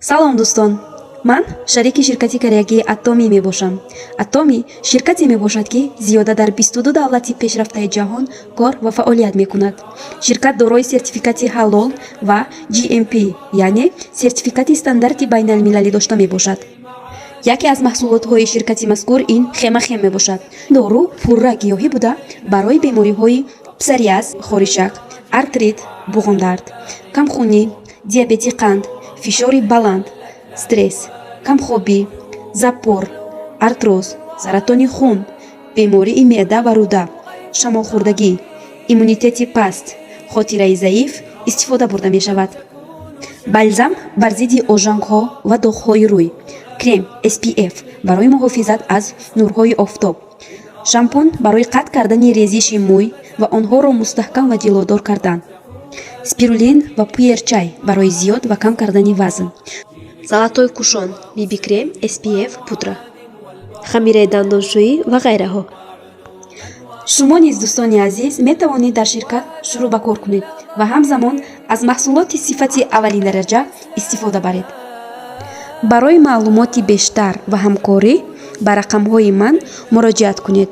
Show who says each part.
Speaker 1: салом дӯстон, ман шарики ширкати кореягии Atomi мебошам. Atomi ширкате мебошад ки зиёда дар 22 давлати пешрафтаи ҷаҳон кор ва фаъолият мекунад. Ширкат дорои сертификати ҳалол ва GMP, яъне сертификати стандарти байналмилалӣ дошта мебошад. яке аз маҳсулотҳои ширкати мазкур ин хемахем мебошад. дору пурра гиёҳӣ буда барои бемориҳои псориаз, хоришак, артрит, буғумдард, камхунӣ, диабети қанд, фишори баланд, стресс, камхобӣ, запор, артроз, саратони хун, бемории меъда ва рӯда, шамолхӯрдагӣ, иммунитети паст, хотираи заиф истифода бурда мешавад. бальзам бар зидди ожангҳо ва доғҳои рӯй, крем SPF барои муҳофизат аз нурҳои офтоб, шампун барои қатъ кардани резиши мӯй ва онҳоро мустаҳкам ва ҷиловдор кардан, спирулин ва пуерчай барои зиёд ва кам кардани вазн, золотой кушон, BB крем SPF пудра, хамираи дандоншӯӣ ва ғайраҳо. шумо низ дӯстони азиз метавонед дар ширкат шурӯъ ба кор кунед ва ҳамзамон аз маҳсулоти сифати аввалин дараҷа истифода баред. барои маълумоти бештар ва ҳамкорӣ ба рақамҳои ман муроҷиат кунед.